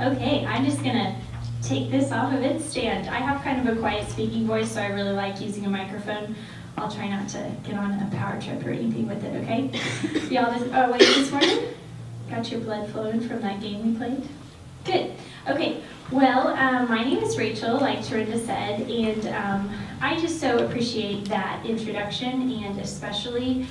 Okay, I'm just gonna take this off of its stand. I have kind of a quiet speaking voice, so I really like using a microphone. I'll try not to get on a power trip or anything with it, okay? Y'all just, awake this morning? Got your blood flowing from that game we played? Good. Okay, well, my name is Rachel, like Torinda said, and I just so appreciate that introduction, and especially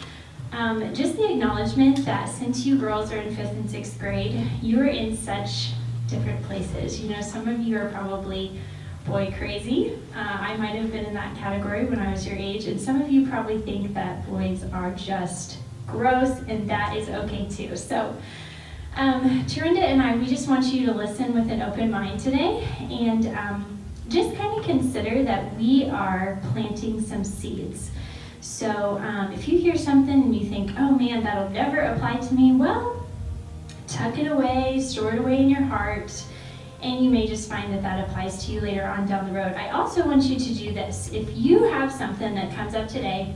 just the acknowledgement that since you girls are in 5th and 6th grade, you are in such different places. You know, some of you are probably boy crazy. I might have been in that category when I was your age, and some of you probably think that boys are just gross, and that is okay too. So, Torinda and I, we just want you to listen with an open mind today, and just kind of consider that we are planting some seeds. So if you hear something and you think, oh man, that'll never apply to me, well, tuck it away, store it away in your heart, and you may just find that that applies to you later on down the road. I also want you to do this. If you have something that comes up today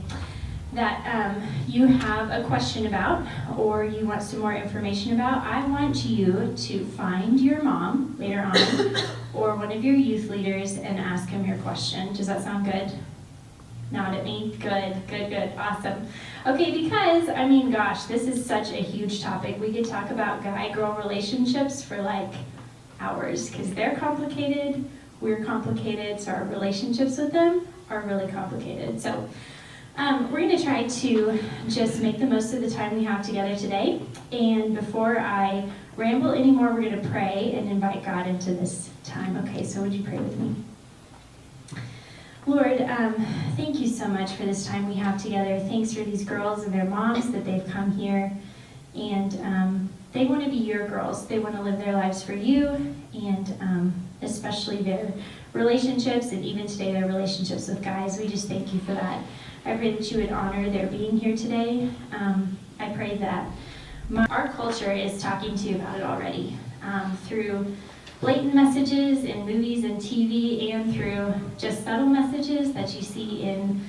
that you have a question about or you want some more information about, I want you to find your mom later on or one of your youth leaders and ask them your question. Does that sound good? Nod at me. Good. Awesome. Okay, because, I mean, gosh, this is such a huge topic. We could talk about guy-girl relationships for like hours because they're complicated, we're complicated, so our relationships with them are really complicated. So we're going to try to just make the most of the time we have together today. And before I ramble anymore, we're going to pray and invite God into this time. Okay, so would you pray with me? Lord, thank you so much for this time we have together. Thanks for these girls and their moms that they've come here. And they want to be your girls. They want to live their lives for you, and especially their relationships, and even today their relationships with guys. We just thank you for that. I pray that you would honor their being here today. I pray that our culture is talking to you about it already through blatant messages in movies and TV, and through just subtle messages that you see in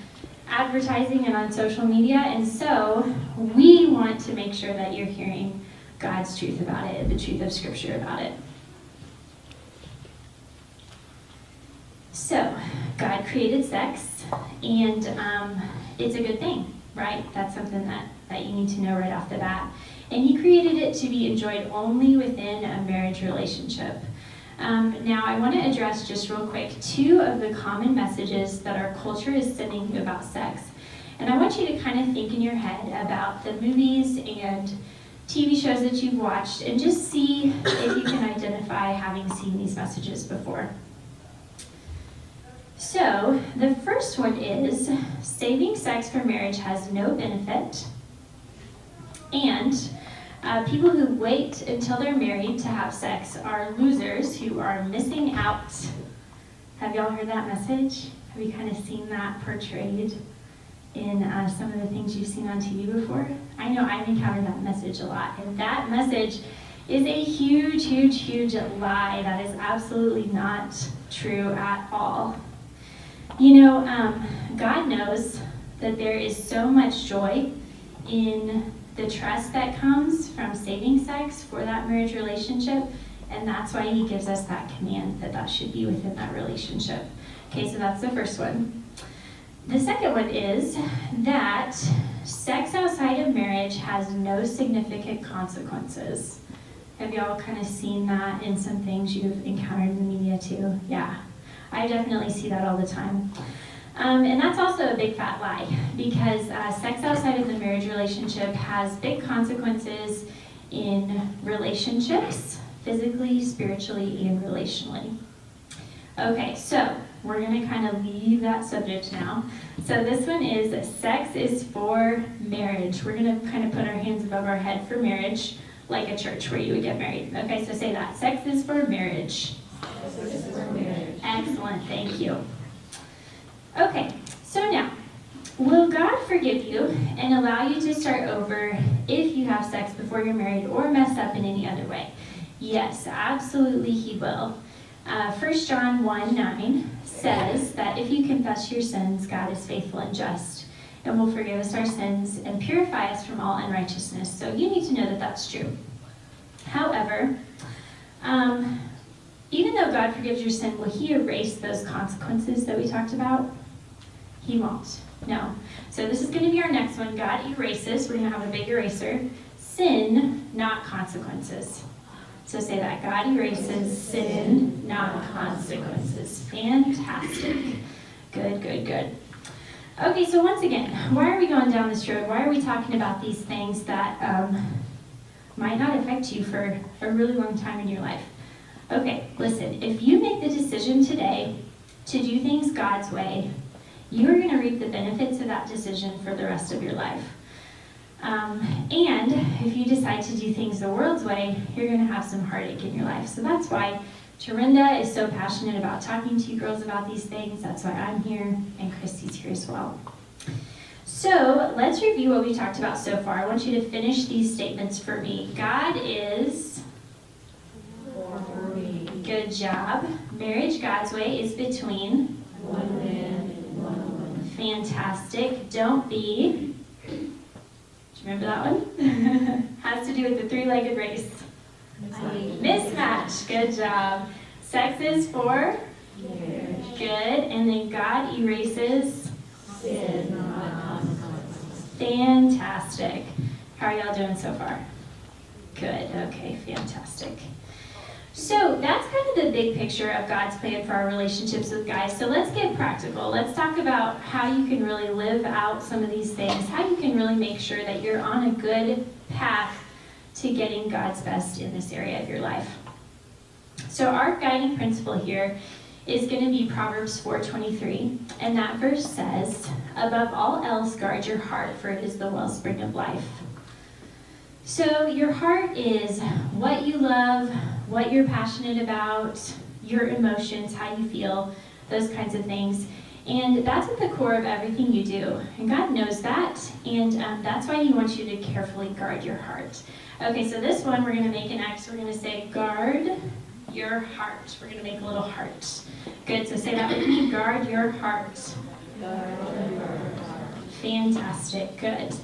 advertising and on social media. And so we want to make sure that you're hearing God's truth about it, the truth of Scripture about it. So God created sex, and it's a good thing, right? That's something that you need to know right off the bat. And he created it to be enjoyed only within a marriage relationship. Now, I want to address just real quick 2 of the common messages that our culture is sending you about sex. And I want you to kind of think in your head about the movies and TV shows that you've watched, and just see if you can identify having seen these messages before. So, the first one is, saving sex for marriage has no benefit, and people who wait until they're married to have sex are losers who are missing out. Have y'all heard that message? Have you kind of seen that portrayed in some of the things you've seen on TV before? I know I've encountered that message a lot, and that message is a huge lie. That is absolutely not true at all. You know, God knows that there is so much joy in the trust that comes from saving sex for that marriage relationship, and that's why he gives us that command that should be within that relationship. Okay, so that's the first one. The second one is that sex outside of marriage has no significant consequences. Have y'all kind of seen that in some things you've encountered in the media too? Yeah, I definitely see that all the time. And that's also a big fat lie, because sex outside of the marriage relationship has big consequences in relationships, physically, spiritually, and relationally. Okay, so we're going to kind of leave that subject now. So this one is, sex is for marriage. We're going to kind of put our hands above our head for marriage, like a church where you would get married. Okay, so say that. Sex is for marriage. Sex is for marriage. Excellent, thank you. Okay, so now, will God forgive you and allow you to start over if you have sex before you're married or mess up in any other way? Yes, absolutely he will. 1 John 1:9 says that if you confess your sins, God is faithful and just and will forgive us our sins and purify us from all unrighteousness. So you need to know that that's true. However, God forgives your sin, will he erase those consequences that we talked about? He won't. No. So this is going to be our next one. God erases. We're going to have a big eraser. Sin, not consequences. So say that. God erases sin, not consequences. Fantastic. Good, good, good. Okay, so once again, why are we going down this road? Why are we talking about these things that might not affect you for a really long time in your life? Okay, listen. If you make the decision today to do things God's way, you're going to reap the benefits of that decision for the rest of your life. And if you decide to do things the world's way, you're going to have some heartache in your life. So that's why Tarinda is so passionate about talking to you girls about these things. That's why I'm here, and Christy's here as well. So let's review what we talked about so far. I want you to finish these statements for me. God is For me. Good job. Marriage God's way is between One man and one woman. Fantastic. Don't be. Do you remember that one? Has to do with the three-legged race. Mismatch. Good job. Sex is for Marriage. good, and then God erases. Sin, not consequences. Fantastic. How are y'all doing so far? Good. Okay, fantastic. So that's kind of the big picture of God's plan for our relationships with guys. So let's get practical. Let's talk about how you can really live out some of these things, how you can really make sure that you're on a good path to getting God's best in this area of your life. So our guiding principle here is going to be Proverbs 4:23, and that verse says, "Above all else, guard your heart, for it is the wellspring of life." So your heart is what you love, what you're passionate about, your emotions, how you feel, those kinds of things. And that's at the core of everything you do. And God knows that, and that's why He wants you to carefully guard your heart. Okay, so this one, we're going to make an X. We're going to say, guard your heart. We're going to make a little heart. Good, so say that with me, guard your heart. Fantastic, good.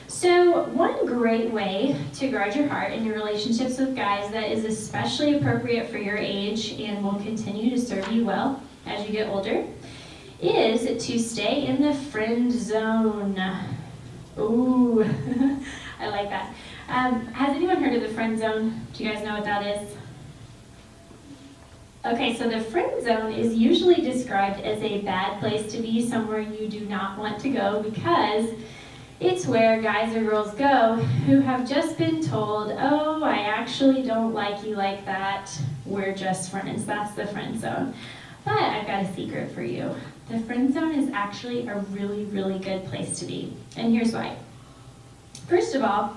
So one great way to guard your heart in your relationships with guys that is especially appropriate for your age and will continue to serve you well as you get older is to stay in the friend zone. Ooh, I like that. Has anyone heard of the friend zone? Do you guys know what that is? Okay, so the friend zone is usually described as a bad place to be, somewhere you do not want to go, because it's where guys or girls go who have just been told, oh, I actually don't like you like that. We're just friends. That's the friend zone. But I've got a secret for you. The friend zone is actually a really, really good place to be. And here's why. First of all,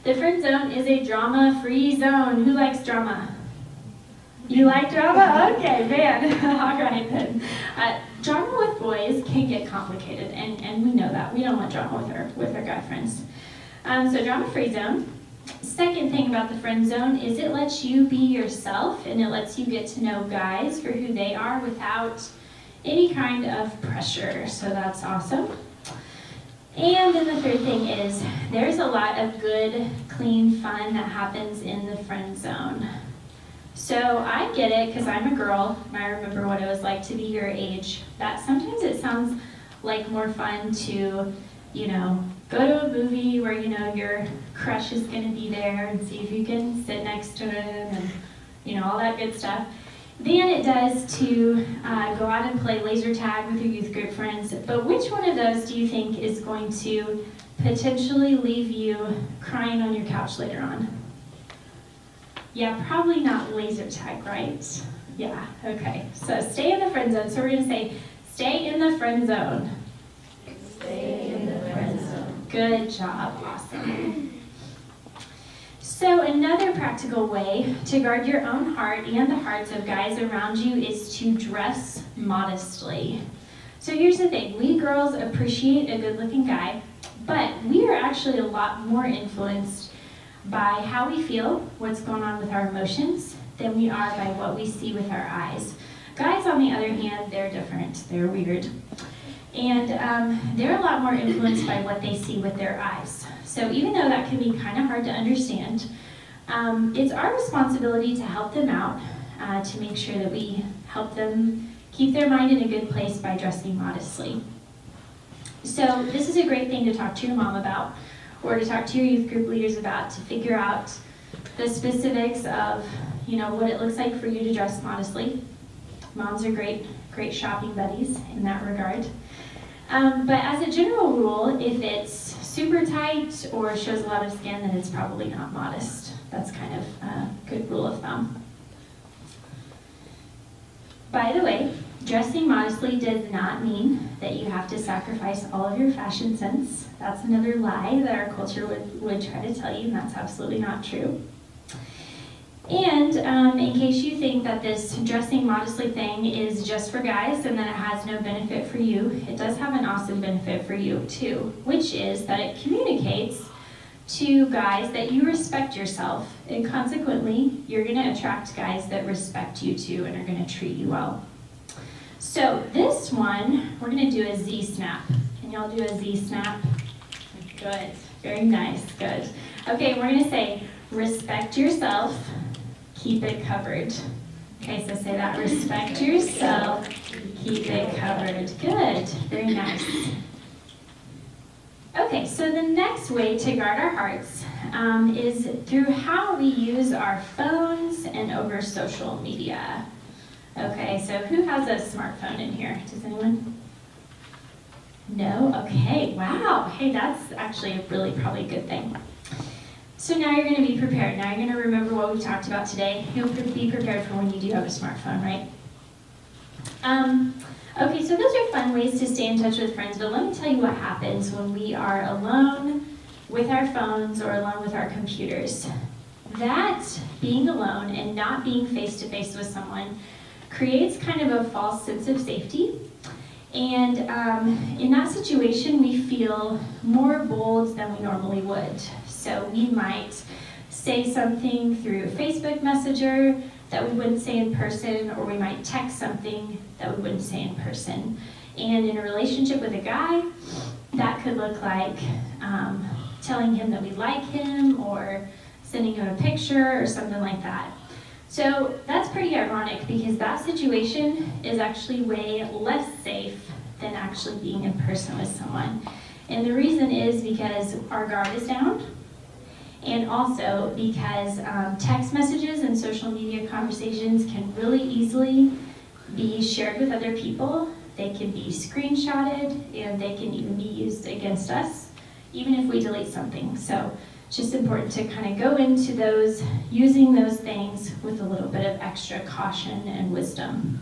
the friend zone is a drama-free zone. Who likes drama? You like drama? Okay, man. All right then. Drama with boys can get complicated, and we know that. We don't want drama with our guy friends. So drama-free zone. Second thing about the friend zone is it lets you be yourself, and it lets you get to know guys for who they are without any kind of pressure. So that's awesome. And then the third thing is there's a lot of good, clean fun that happens in the friend zone. So I get it because I'm a girl and I remember what it was like to be your age. That sometimes it sounds like more fun to, go to a movie where, your crush is going to be there and see if you can sit next to him and, all that good stuff. Than it does to go out and play laser tag with your youth group friends. But which one of those do you think is going to potentially leave you crying on your couch later on? Yeah, probably not laser tag, right? Yeah, okay. So stay in the friend zone. So we're going to say, stay in the friend zone. Stay in the friend zone. Good job. Awesome. So another practical way to guard your own heart and the hearts of guys around you is to dress modestly. So here's the thing. We girls appreciate a good-looking guy, but we are actually a lot more influenced by how we feel, what's going on with our emotions, than we are by what we see with our eyes. Guys, on the other hand, they're different. They're weird. And they're a lot more influenced by what they see with their eyes. So even though that can be kind of hard to understand, it's our responsibility to help them out to make sure that we help them keep their mind in a good place by dressing modestly. So this is a great thing to talk to your mom about, or to talk to your youth group leaders about, to figure out the specifics of, what it looks like for you to dress modestly. Moms are great shopping buddies in that regard. But as a general rule, if it's super tight or shows a lot of skin, then it's probably not modest. That's kind of a good rule of thumb. By the way, dressing modestly does not mean that you have to sacrifice all of your fashion sense. That's another lie that our culture would try to tell you, and that's absolutely not true. And in case you think that this dressing modestly thing is just for guys and that it has no benefit for you, it does have an awesome benefit for you too, which is that it communicates to guys that you respect yourself, and consequently, you're going to attract guys that respect you too and are going to treat you well. So this one, we're going to do a Z-snap. Can y'all do a Z-snap? Good. Very nice. Good. Okay, we're going to say, respect yourself, keep it covered. Okay, so say that. Respect yourself, keep it covered. Good. Very nice. Okay, so the next way to guard our hearts is through how we use our phones and over social media. Okay, so who has a smartphone in here? Does anyone? No? Okay, wow. Hey, that's actually a really probably good thing. So now you're going to be prepared. Now you're going to remember what we talked about today. You'll be prepared for when you do have a smartphone, right? Okay, so those are fun ways to stay in touch with friends, but let me tell you what happens when we are alone with our phones or alone with our computers. That being alone and not being face-to-face with someone creates kind of a false sense of safety. And in that situation, we feel more bold than we normally would. So we might say something through Facebook Messenger that we wouldn't say in person, or we might text something that we wouldn't say in person. And in a relationship with a guy, that could look like telling him that we like him, or sending him a picture, or something like that. So that's pretty ironic, because that situation is actually way less safe than actually being in person with someone. And the reason is because our guard is down, and also because text messages and social media conversations can really easily be shared with other people. They can be screenshotted, and they can even be used against us, even if we delete something. So it's just important to kind of go into those, using those things with a little bit of extra caution and wisdom.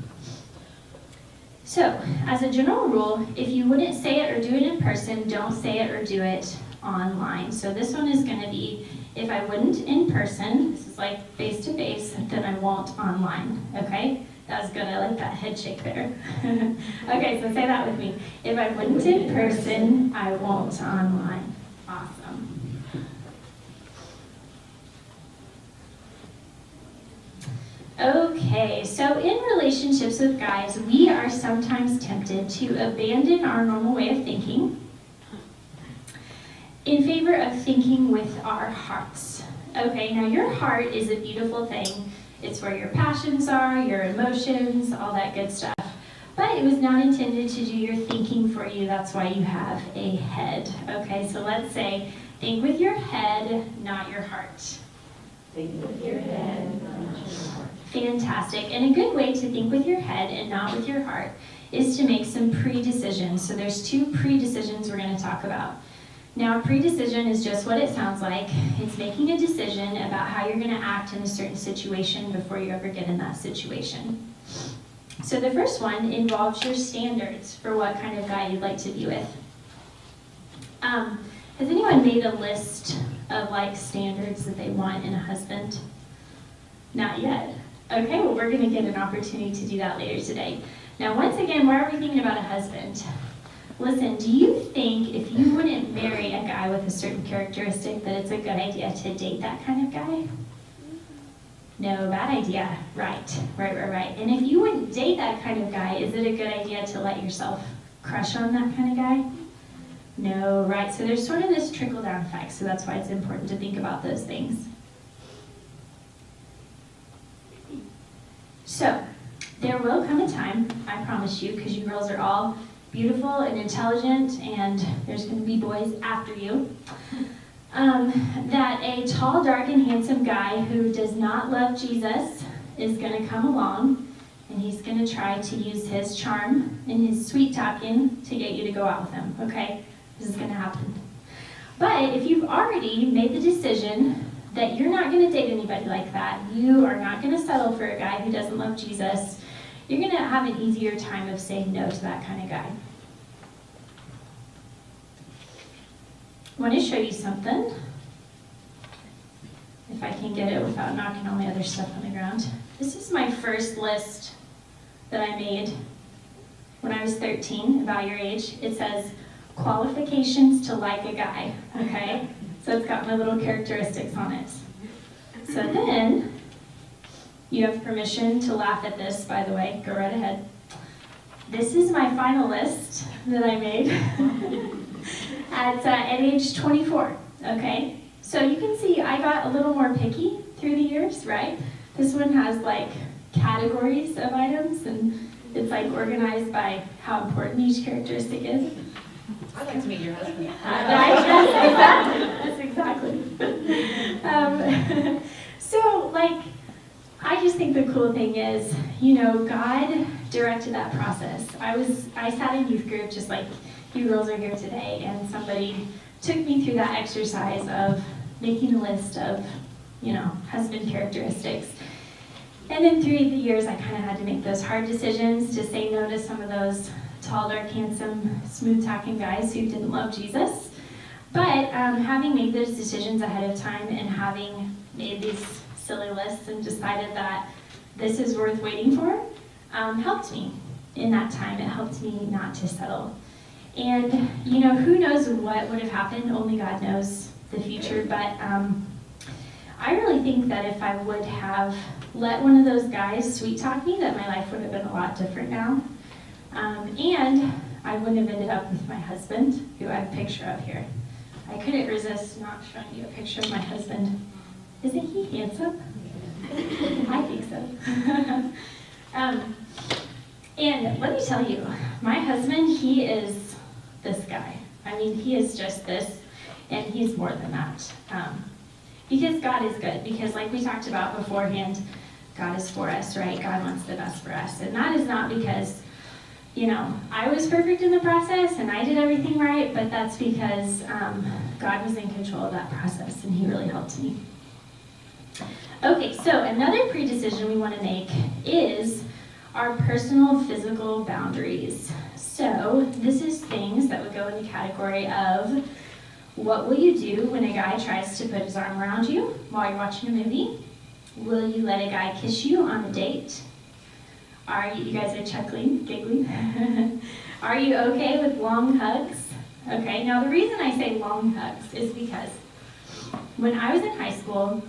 So, as a general rule, if you wouldn't say it or do it in person, don't say it or do it online. So this one is going to be, if I wouldn't in person, this is like face-to-face, then I won't online, okay? That was good, I like that head shake there. Okay, so say that with me. If I wouldn't in person, I won't online. Awesome. Okay, so in relationships with guys, we are sometimes tempted to abandon our normal way of thinking in favor of thinking with our hearts. Okay, now your heart is a beautiful thing. It's where your passions are, your emotions, all that good stuff. But it was not intended to do your thinking for you. That's why you have a head. Okay, so let's say, think with your head, not your heart. Think with your head, not your heart. Fantastic. And a good way to think with your head and not with your heart is to make some pre-decisions. So there's two pre-decisions we're going to talk about. Now, a pre-decision is just what it sounds like. It's making a decision about how you're going to act in a certain situation before you ever get in that situation. So the first one involves your standards for what kind of guy you'd like to be with. Has anyone made a list of standards that they want in a husband? Not yet. Okay, well, we're going to get an opportunity to do that later today. Now, once again, why are we thinking about a husband? Listen, do you think if you wouldn't marry a guy with a certain characteristic that it's a good idea to date that kind of guy? No, bad idea. Right. And if you wouldn't date that kind of guy, is it a good idea to let yourself crush on that kind of guy? No, right. So there's sort of this trickle-down effect, so that's why it's important to think about those things. So, there will come a time, I promise you, because you girls are all beautiful and intelligent, and there's going to be boys after you, that a tall, dark, and handsome guy who does not love Jesus is going to come along, and he's going to try to use his charm and his sweet talking to get you to go out with him, okay? This is going to happen. But if you've already made the decision that you're not going to date anybody like that, you are not going to settle for a guy who doesn't love Jesus, you're going to have an easier time of saying no to that kind of guy. I want to show you something, if I can get it without knocking all my other stuff on the ground. This is my first list that I made when I was 13, about your age. It says, qualifications to like a guy, okay? So it's got my little characteristics on it. So then, you have permission to laugh at this, by the way, go right ahead. This is my final list that I made at age 24, okay? So you can see I got a little more picky through the years, right? This one has like categories of items, and it's like organized by how important each characteristic is. I'd like to meet your husband. That's exactly. So, like, I just think the cool thing is, God directed that process. I sat in youth group just like you girls are here today, and somebody took me through that exercise of making a list of, husband characteristics. And then through the years, I kind of had to make those hard decisions to say no to some of those tall, dark, handsome, smooth-talking guys who didn't love Jesus. But having made those decisions ahead of time and having made these silly lists and decided that this is worth waiting for, helped me in that time. It helped me not to settle. And, who knows what would have happened? Only God knows the future. But I really think that if I would have let one of those guys sweet-talk me, that my life would have been a lot different now. And I wouldn't have ended up with my husband, who I have a picture of here. I couldn't resist not showing you a picture of my husband. Isn't he handsome? I think so. And let me tell you, my husband, he is this guy. I mean, he is just this, and he's more than that. Because God is good. Because like we talked about beforehand, God is for us, right? God wants the best for us. And that is not because, I was perfect in the process and I did everything right, but that's because God was in control of that process, and he really helped me. Okay, so another pre-decision we want to make is our personal physical boundaries. So this is things that would go in the category of, what will you do when a guy tries to put his arm around you while you're watching a movie? Will you let a guy kiss you on a date? You guys are chuckling, giggling. Are you okay with long hugs? Okay, now the reason I say long hugs is because when I was in high school,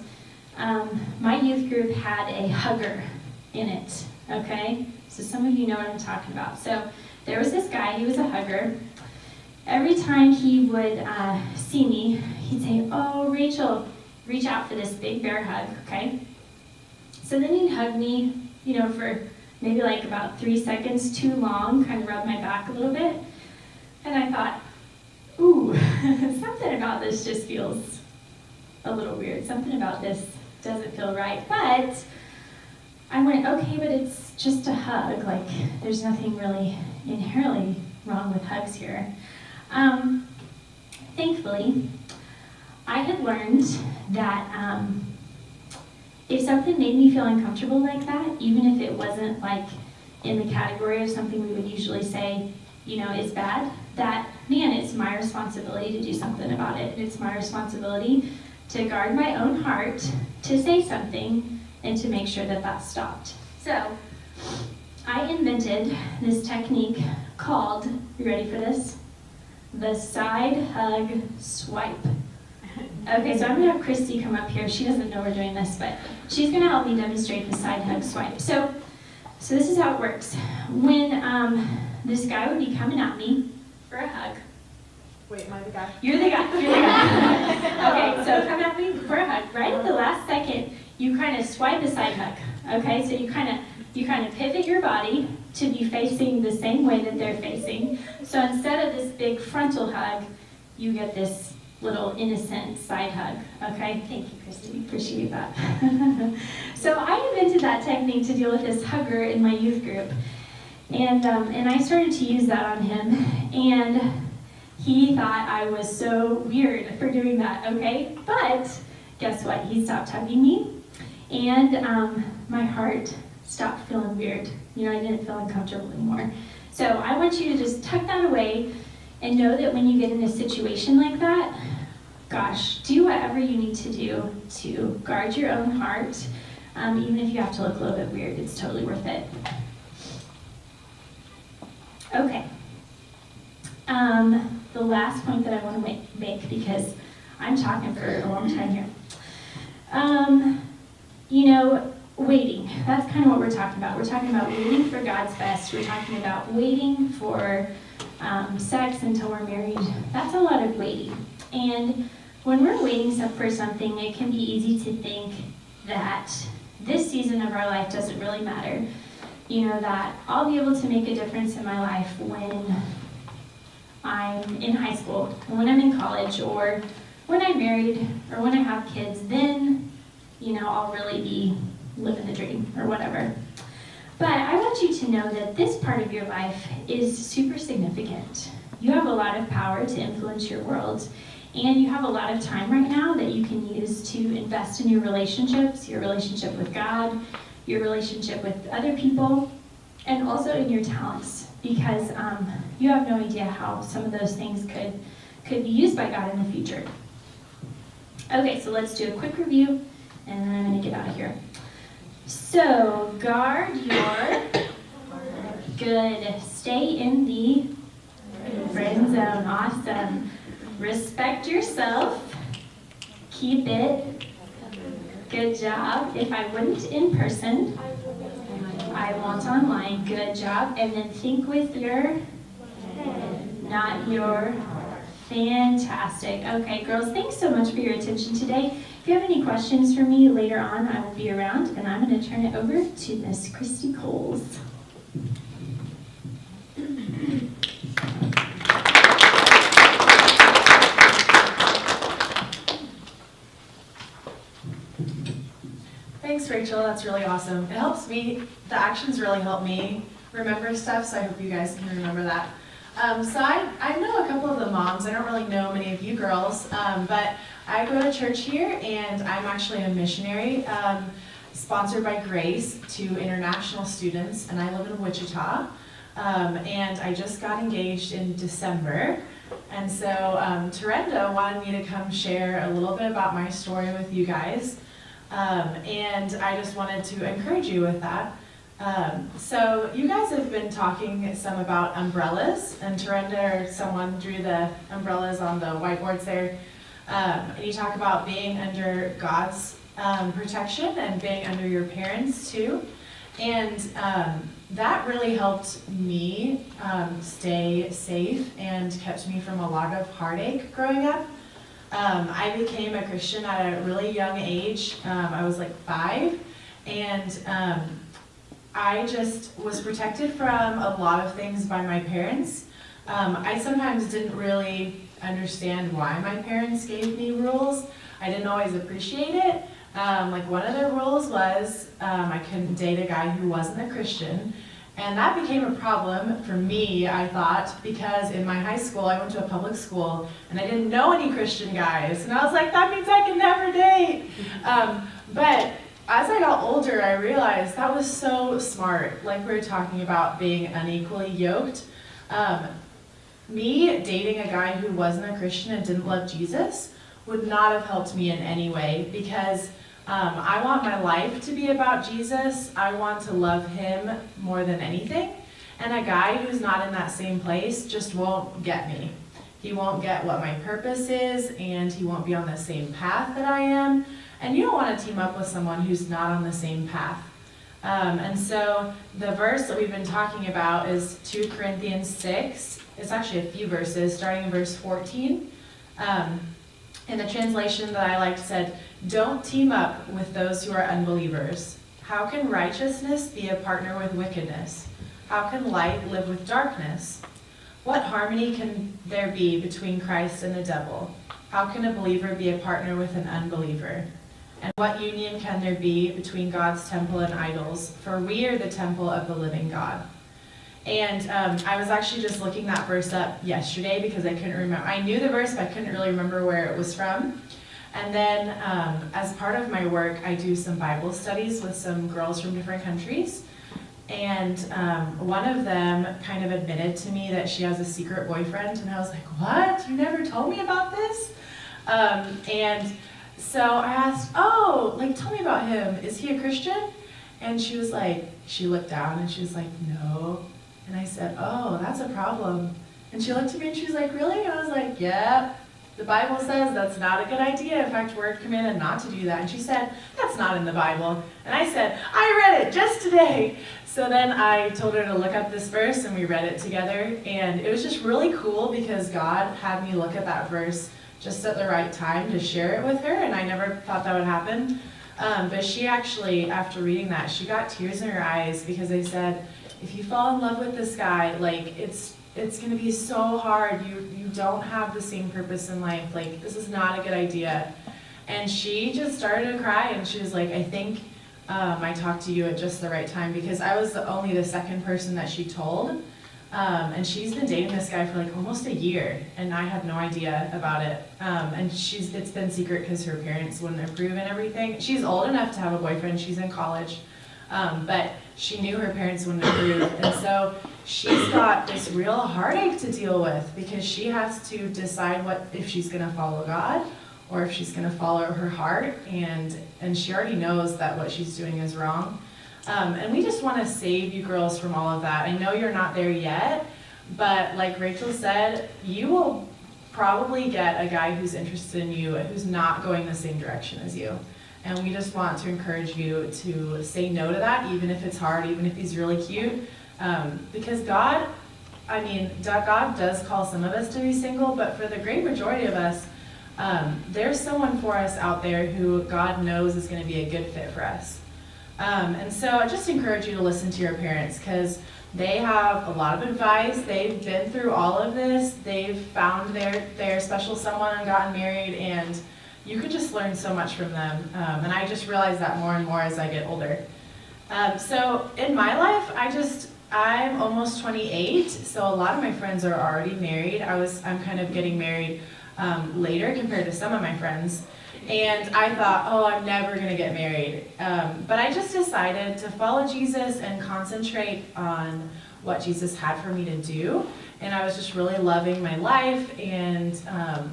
my youth group had a hugger in it, okay? So some of you know what I'm talking about. So there was this guy, he was a hugger. Every time he would see me, he'd say, "Oh, Rachel," reach out for this big bear hug, okay? So then he'd hug me, for maybe like about 3 seconds too long, kind of rub my back a little bit. And I thought, ooh, something about this just feels a little weird. Something about this doesn't feel right. But I went, okay, but it's just a hug. Like, there's nothing really inherently wrong with hugs here. Thankfully, I had learned that if something made me feel uncomfortable like that, even if it wasn't like in the category of something we would usually say, is bad, that, man, it's my responsibility to do something about it. It's my responsibility to guard my own heart, to say something, and to make sure that that stopped. So, I invented this technique called, you ready for this? The side hug swipe. Okay, so I'm going to have Christy come up here. She doesn't know we're doing this, but she's going to help me demonstrate the side hug swipe. So this is how it works. When this guy would be coming at me for a hug. Wait, am I the guy? You're the guy. You're the guy. Okay, so come at me for a hug. Right at the last second, you kind of swipe a side hug, okay? So you kind of pivot your body to be facing the same way that they're facing. So instead of this big frontal hug, you get this little innocent side hug, okay? Thank you, Christy, appreciate that. So I invented that technique to deal with this hugger in my youth group. And I started to use that on him, and he thought I was so weird for doing that, okay? But guess what? He stopped hugging me, and my heart stopped feeling weird. You know, I didn't feel uncomfortable anymore. So I want you to just tuck that away and know that when you get in a situation like that, gosh, do whatever you need to do to guard your own heart. Even if you have to look a little bit weird, it's totally worth it. Okay. The last point that I want to make, because I'm talking for a long time here. Waiting. That's kind of what we're talking about. We're talking about waiting for God's best. We're talking about waiting for sex until we're married. That's a lot of waiting. And when we're waiting for something, it can be easy to think that this season of our life doesn't really matter. You know, that I'll be able to make a difference in my life when I'm in high school, or when I'm in college, or when I'm married, or when I have kids, then, I'll really be living the dream, or whatever. But I want you to know that this part of your life is super significant. You have a lot of power to influence your world, and you have a lot of time right now that you can use to invest in your relationships, your relationship with God, your relationship with other people, and also in your talents, because you have no idea how some of those things could be used by God in the future. Okay, so let's do a quick review, and then I'm going to get out of here. So, guard your good. Stay in the friend zone. Awesome. Respect yourself. Keep it. Good job. If I wouldn't in person, I won't online. Good job. And then think with your head, not your. Fantastic. Okay, girls, thanks so much for your attention today. If you have any questions for me later on, I will be around, and I'm going to turn it over to Miss Christy Coles. Thanks, Rachel. That's really awesome. It helps me. The actions really help me remember stuff, so I hope you guys can remember that. So I know a couple of the moms. I don't really know many of you girls, but I go to church here, and I'm actually a missionary sponsored by Grace to international students, and I live in Wichita. And I just got engaged in December, and so Terenda wanted me to come share a little bit about my story with you guys, and I just wanted to encourage you with that. So you guys have been talking some about umbrellas, and Terenda or someone drew the umbrellas on the whiteboards there. And you talk about being under God's protection and being under your parents too. And that really helped me stay safe and kept me from a lot of heartache growing up. I became a Christian at a really young age. I was like 5, and I just was protected from a lot of things by my parents. I sometimes didn't really understand why my parents gave me rules. I didn't always appreciate it. Like one of their rules was I couldn't date a guy who wasn't a Christian. And that became a problem for me, I thought, because in my high school, I went to a public school, and I didn't know any Christian guys. And I was like, that means I can never date. But as I got older, I realized that was so smart. Like we were talking about being unequally yoked. Me dating a guy who wasn't a Christian and didn't love Jesus would not have helped me in any way, because I want my life to be about Jesus. I want to love him more than anything. And a guy who's not in that same place just won't get me. He won't get what my purpose is, and he won't be on the same path that I am. And you don't want to team up with someone who's not on the same path. And so the verse that we've been talking about is 2 Corinthians 6. It's actually a few verses, starting in verse 14. In the translation that I liked said, Don't team up with those who are unbelievers. How can righteousness be a partner with wickedness? How can light live with darkness? What harmony can there be between Christ and the devil? How can a believer be a partner with an unbeliever? And what union can there be between God's temple and idols? For we are the temple of the living God. And I was actually just looking that verse up yesterday because I couldn't remember. I knew the verse, but I couldn't really remember where it was from. And then as part of my work, I do some Bible studies with some girls from different countries. And one of them kind of admitted to me that she has a secret boyfriend. And I was like, what? You never told me about this? And so I asked, tell me about him. Is he a Christian? And she was like, she looked down and she was like, no. And I said, oh, that's a problem. And she looked at me and she was like, really? And I was like, yeah. The Bible says that's not a good idea. In fact, we're commanded not to do that. And she said, that's not in the Bible. And I said, I read it just today. So then I told her to look up this verse and we read it together. And it was just really cool because God had me look at that verse just at the right time to share it with her. And I never thought that would happen. But she actually, after reading that, she got tears in her eyes because I said, if you fall in love with this guy, like it's going to be so hard. You don't have the same purpose in life. Like, this is not a good idea. And she just started to cry, and she was like, I think I talked to you at just the right time, because I was only the second person that she told. And she's been dating this guy for like almost a year, and I had no idea about it. And it's been secret because her parents wouldn't approve and everything. She's old enough to have a boyfriend. She's in college. But she knew her parents wouldn't approve. And so she's got this real heartache to deal with because she has to decide if she's going to follow God or if she's going to follow her heart. And she already knows that what she's doing is wrong. And we just want to save you girls from all of that. I know you're not there yet, but like Rachel said, you will probably get a guy who's interested in you, who's not going the same direction as you. And we just want to encourage you to say no to that, even if it's hard, even if he's really cute. Because God does call some of us to be single, but for the great majority of us, there's someone for us out there who God knows is going to be a good fit for us. And so I just encourage you to listen to your parents because they have a lot of advice. They've been through all of this. They've found their special someone and gotten married, and you could just learn so much from them. And I just realize that more and more as I get older. So in my life, I'm almost 28, so a lot of my friends are already married. I'm kind of getting married later compared to some of my friends. And I thought, I'm never going to get married. But I just decided to follow Jesus and concentrate on what Jesus had for me to do. And I was just really loving my life and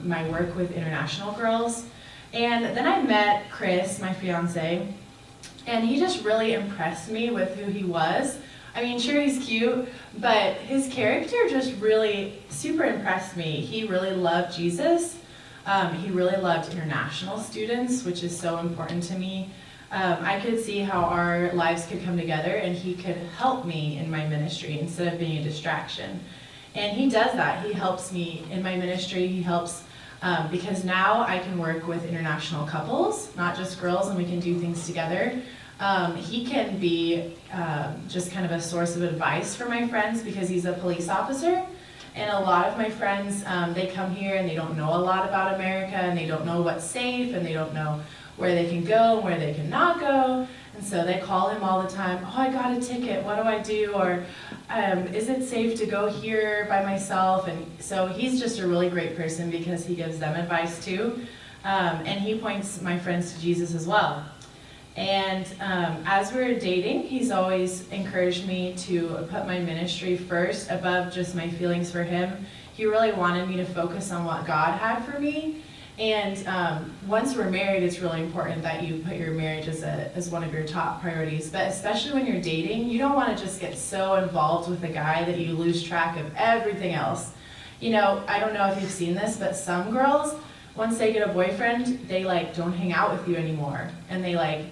my work with international girls. And then I met Chris, my fiance, and he just really impressed me with who he was. I mean, sure, he's cute, but his character just really super impressed me. He really loved Jesus. He really loved international students, which is so important to me. I could see how our lives could come together and he could help me in my ministry instead of being a distraction. And he does that. He helps me in my ministry. He helps because now I can work with international couples, not just girls, and we can do things together. He can be just kind of a source of advice for my friends because he's a police officer. And a lot of my friends, they come here and they don't know a lot about America, and they don't know what's safe, and they don't know where they can go and where they cannot go. And so they call him all the time, I got a ticket, what do I do? Or is it safe to go here by myself? And so he's just a really great person because he gives them advice too. And he points my friends to Jesus as well. And as we were dating, he's always encouraged me to put my ministry first above just my feelings for him. He really wanted me to focus on what God had for me. And once we're married, it's really important that you put your marriage as one of your top priorities. But especially when you're dating, you don't want to just get so involved with a guy that you lose track of everything else. You know, I don't know if you've seen this, but some girls, once they get a boyfriend, they don't hang out with you anymore. And they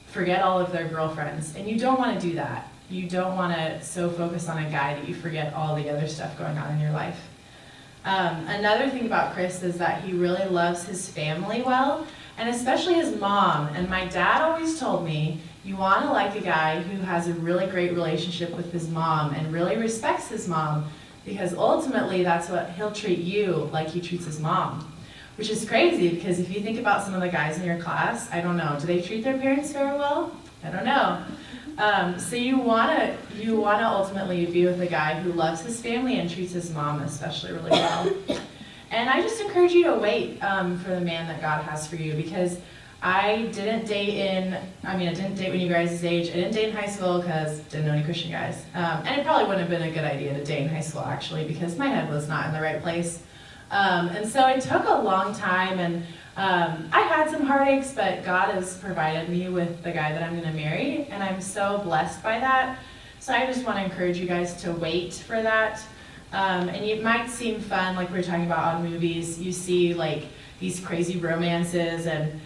forget all of their girlfriends. And you don't want to do that. You don't want to so focus on a guy that you forget all the other stuff going on in your life. Another thing about Chris is that he really loves his family well. and especially his mom. And my dad always told me, you want to like a guy who has a really great relationship with his mom and really respects his mom, because ultimately that's what he'll treat you like he treats his mom. Which is crazy, because if you think about some of the guys in your class, I don't know, do they treat their parents very well? I don't know. So you wanna ultimately be with a guy who loves his family and treats his mom especially really well. And I just encourage you to wait for the man that God has for you, because I didn't date when you guys' age. I didn't date in high school because I didn't know any Christian guys. And it probably wouldn't have been a good idea to date in high school, actually, because my head was not in the right place. And so it took a long time, and I had some heartaches, but God has provided me with the guy that I'm going to marry, and I'm so blessed by that. So I just want to encourage you guys to wait for that. And it might seem fun, like we were talking about on movies. You see like these crazy romances, and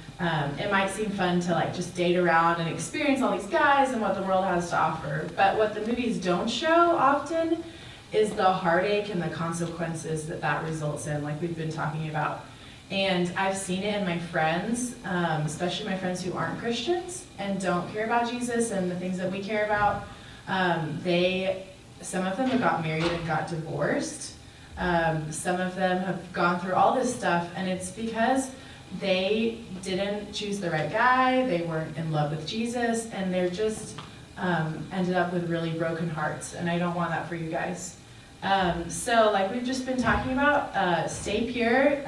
it might seem fun to like just date around and experience all these guys and what the world has to offer. But what the movies don't show often is the heartache and the consequences that results in, like we've been talking about. And I've seen it in my friends, especially my friends who aren't Christians and don't care about Jesus and the things that we care about. Some of them have got married and got divorced. Some of them have gone through all this stuff, and it's because they didn't choose the right guy, they weren't in love with Jesus, and they're just ended up with really broken hearts, and I don't want that for you guys. So like we've just been talking about, stay pure.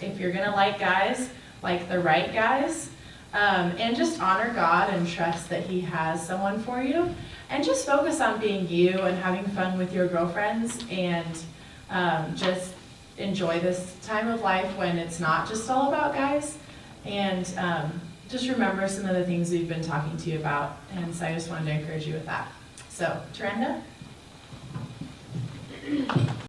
If you're gonna like guys, like the right guys, and just honor God and trust that He has someone for you, and just focus on being you and having fun with your girlfriends, and just enjoy this time of life when it's not just all about guys, and just remember some of the things we've been talking to you about. And so I just wanted to encourage you with that. So, Taranda?